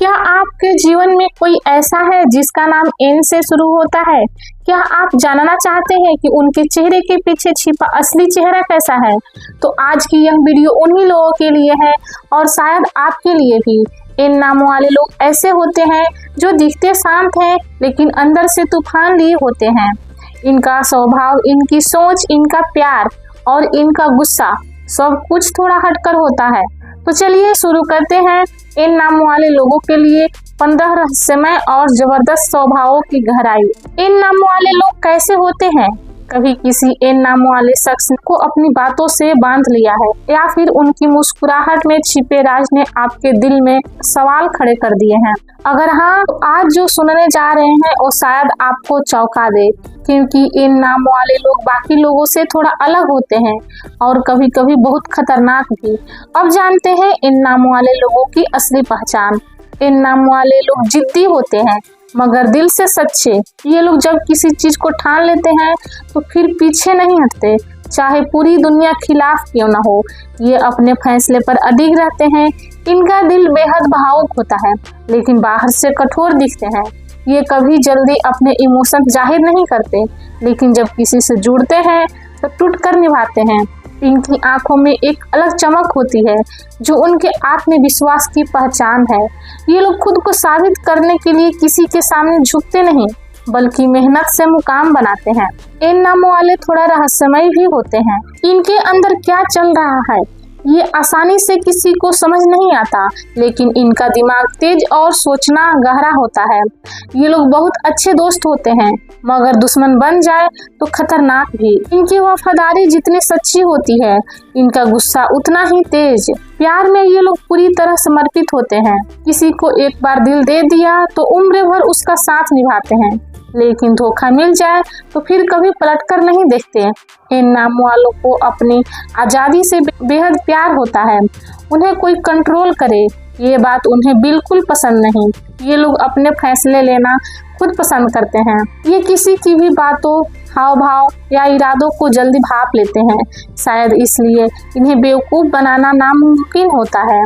क्या आपके जीवन में कोई ऐसा है जिसका नाम एन से शुरू होता है? क्या आप जानना चाहते हैं कि उनके चेहरे के पीछे छिपा असली चेहरा कैसा है? तो आज की यह वीडियो उन्हीं लोगों के लिए है और शायद आपके लिए भी। इन नामों वाले लोग ऐसे होते हैं जो दिखते शांत हैं लेकिन अंदर से तूफान लिए होते हैं। इनका स्वभाव, इनकी सोच, इनका प्यार और इनका गुस्सा सब कुछ थोड़ा हटकर होता है। तो चलिए शुरू करते हैं इन नामों वाले लोगों के लिए 15 रहस्यमय और जबरदस्त स्वभावों की गहराई। इन नामों वाले लोग कैसे होते हैं? कभी किसी इन नामों वाले शख्स को अपनी बातों से बांध लिया है या फिर उनकी मुस्कुराहट में छिपे राज ने आपके दिल में सवाल खड़े कर दिए हैं? अगर हाँ, तो आज जो सुनने जा रहे हैं वो शायद आपको चौंका दे, क्योंकि इन नामों वाले लोग बाकी लोगों से थोड़ा अलग होते हैं और कभी कभी बहुत खतरनाक भी। अब जानते हैं इन नामों वाले लोगों की असली पहचान। इन नामों वाले लोग जिद्दी होते हैं मगर दिल से सच्चे। ये लोग जब किसी चीज को ठान लेते हैं तो फिर पीछे नहीं हटते, चाहे पूरी दुनिया खिलाफ क्यों ना हो। ये अपने फैसले पर अडिग रहते हैं। इनका दिल बेहद भावुक होता है लेकिन बाहर से कठोर दिखते हैं। ये कभी जल्दी अपने इमोशन जाहिर नहीं करते लेकिन जब किसी से जुड़ते हैं तो टूट कर निभाते हैं। इनकी आंखों में एक अलग चमक होती है जो उनके आत्मविश्वास की पहचान है। ये लोग खुद को साबित करने के लिए किसी के सामने झुकते नहीं बल्कि मेहनत से मुकाम बनाते हैं। इन नामों वाले थोड़ा रहस्यमय भी होते हैं। इनके अंदर क्या चल रहा है ये आसानी से किसी को समझ नहीं आता, लेकिन इनका दिमाग तेज और सोचना गहरा होता है। ये लोग बहुत अच्छे दोस्त होते हैं मगर दुश्मन बन जाए तो खतरनाक भी। इनकी वफादारी जितनी सच्ची होती है, इनका गुस्सा उतना ही तेज। प्यार में ये लोग पूरी तरह समर्पित होते हैं। किसी को एक बार दिल दे दिया तो उम्र भर उसका साथ निभाते हैं, लेकिन धोखा मिल जाए तो फिर कभी पलटकर नहीं देखते। इन नामों वालों को अपनी आजादी से बेहद प्यार होता है। उन्हें कोई कंट्रोल करे ये बात उन्हें बिल्कुल पसंद नहीं। ये लोग अपने फैसले लेना खुद पसंद करते हैं। ये किसी की भी बातों, हाव भाव या इरादों को जल्दी भाप लेते हैं। शायद इसलिए इन्हें बेवकूफ़ बनाना नामुमकिन होता है।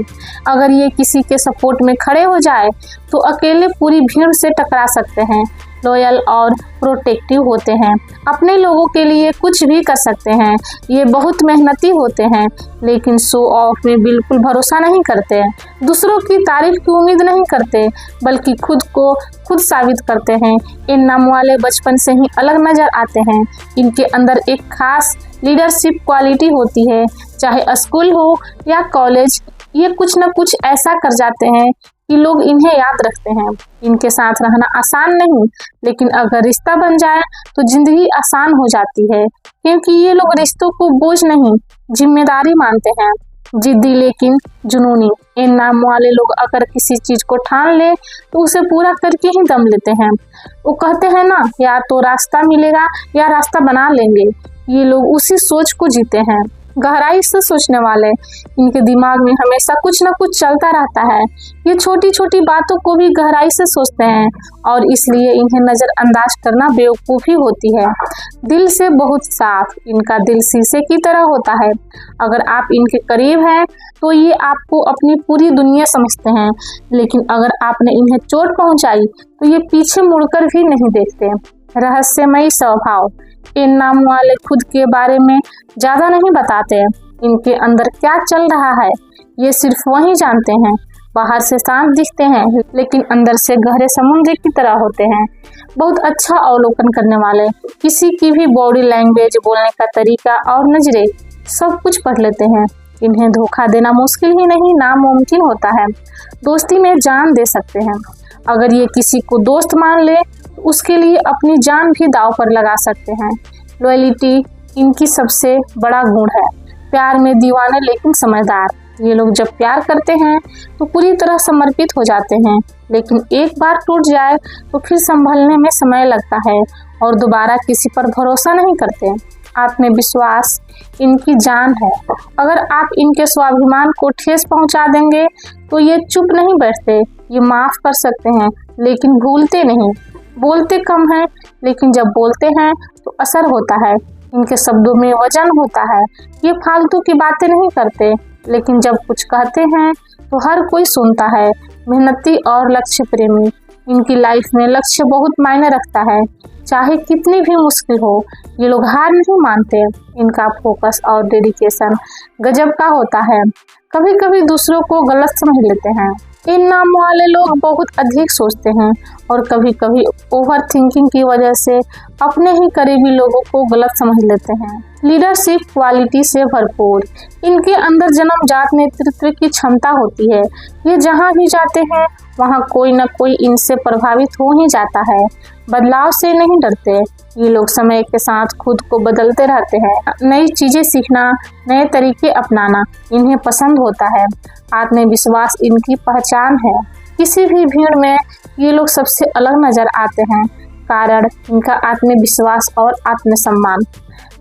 अगर ये किसी के सपोर्ट में खड़े हो जाए तो अकेले पूरी भीड़ से टकरा सकते हैं। लॉयल और प्रोटेक्टिव होते हैं, अपने लोगों के लिए कुछ भी कर सकते हैं। ये बहुत मेहनती होते हैं लेकिन शो ऑफ में बिल्कुल भरोसा नहीं करते। दूसरों की तारीफ की उम्मीद नहीं करते बल्कि खुद को खुद साबित करते हैं। इन नाम वाले बचपन से ही अलग नजर आते हैं। इनके अंदर एक खास लीडरशिप क्वालिटी होती है। चाहे स्कूल हो या कॉलेज, ये कुछ न कुछ ऐसा कर जाते हैं कि लोग इन्हें याद रखते हैं। इनके साथ रहना आसान नहीं, लेकिन अगर रिश्ता बन जाए तो जिंदगी आसान हो जाती है, क्योंकि ये लोग रिश्तों को बोझ नहीं जिम्मेदारी मानते हैं। जिद्दी लेकिन जुनूनी। इन नाम वाले लोग अगर किसी चीज को ठान ले तो उसे पूरा करके ही दम लेते हैं। वो कहते हैं ना, या तो रास्ता मिलेगा या रास्ता बना लेंगे। ये लोग उसी सोच को जीते हैं। गहराई से सोचने वाले। इनके दिमाग में हमेशा कुछ न कुछ चलता रहता है। ये छोटी छोटी बातों को भी गहराई से सोचते हैं और इसलिए इन्हें नज़रअंदाज करना बेवकूफ़ी होती है। दिल से बहुत साफ। इनका दिल शीशे की तरह होता है। अगर आप इनके करीब हैं तो ये आपको अपनी पूरी दुनिया समझते हैं, लेकिन अगर आपने इन्हें चोट पहुंचाई तो ये पीछे मुड़कर भी नहीं देखते। रहस्यमयी स्वभाव। इन नाम वाले खुद के बारे में ज्यादा नहीं बताते। इनके अंदर क्या चल रहा है ये सिर्फ वही जानते हैं। बाहर से शांत दिखते हैं लेकिन अंदर से गहरे समुद्र की तरह होते हैं। बहुत अच्छा अवलोकन करने वाले। किसी की भी बॉडी लैंग्वेज, बोलने का तरीका और नजरें सब कुछ पढ़ लेते हैं। इन्हें धोखा देना मुश्किल ही नहीं नामुमकिन होता है। दोस्ती में जान दे सकते हैं। अगर ये किसी को दोस्त मान ले तो उसके लिए अपनी जान भी दांव पर लगा सकते हैं। लॉयल्टी इनकी सबसे बड़ा गुण है। प्यार में दीवाने लेकिन समझदार। ये लोग जब प्यार करते हैं तो पूरी तरह समर्पित हो जाते हैं, लेकिन एक बार टूट जाए तो फिर संभलने में समय लगता है और दोबारा किसी पर भरोसा नहीं करते। आत्मविश्वास इनकी जान है। अगर आप इनके स्वाभिमान को ठेस पहुंचा देंगे तो ये चुप नहीं बैठते। ये माफ कर सकते हैं लेकिन भूलते नहीं। बोलते कम हैं लेकिन जब बोलते हैं तो असर होता है। इनके शब्दों में वजन होता है। ये फालतू की बातें नहीं करते, लेकिन जब कुछ कहते हैं तो हर कोई सुनता है। मेहनती और लक्ष्य प्रेमी। इनकी लाइफ में लक्ष्य बहुत मायने रखता है, चाहे कितनी भी मुश्किल हो ये लोग हार नहीं मानते। इनका फोकस और डेडिकेशन गजब का होता है। कभी कभी दूसरों को गलत समझ लेते हैं। इन नाम वाले लोग बहुत अधिक सोचते हैं और कभी कभी ओवर थिंकिंग की वजह से अपने ही करीबी लोगों को गलत समझ लेते हैं। लीडरशिप क्वालिटी से भरपूर। इनके अंदर जन्मजात नेतृत्व की क्षमता होती है। ये जहाँ भी जाते हैं वहाँ कोई न कोई इनसे प्रभावित हो ही जाता है। बदलाव से नहीं डरते। ये लोग समय के साथ खुद को बदलते रहते हैं। नई चीजें सीखना, नए तरीके अपनाना इन्हें पसंद होता है। आत्मविश्वास इनकी पहचान है। किसी भी भीड़ में ये लोग सबसे अलग नजर आते हैं। कारण इनका आत्मविश्वास और आत्मसम्मान।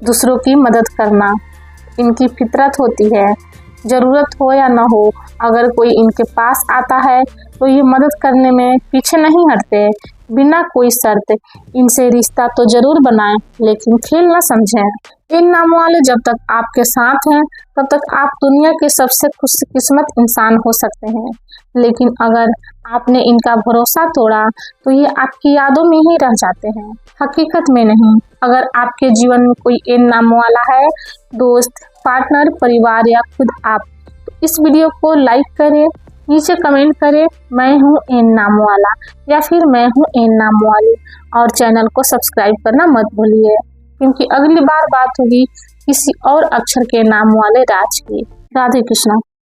दूसरों की मदद करना इनकी फितरत होती है। जरूरत हो या न हो, अगर कोई इनके पास आता है तो ये मदद करने में पीछे नहीं हटते। बिना कोई शर्त इनसे रिश्ता तो जरूर बनाएं, लेकिन खेल न समझें। इन नामों वाले जब तक आपके साथ हैं तब तक आप दुनिया के सबसे खुशकिस्मत इंसान हो सकते हैं, लेकिन अगर आपने इनका भरोसा तोड़ा तो ये आपकी यादों में ही रह जाते हैं, हकीकत में नहीं। अगर आपके जीवन में कोई इन नामों वाला है, दोस्त, पार्टनर, परिवार या खुद आप, तो इस वीडियो को लाइक करें, नीचे कमेंट करें मैं हूँ इन नाम वाला या फिर मैं हूँ इन नाम वाली, और चैनल को सब्सक्राइब करना मत भूलिए, क्योंकि अगली बार बात होगी किसी और अक्षर के नाम वाले राज की। राधे कृष्णा।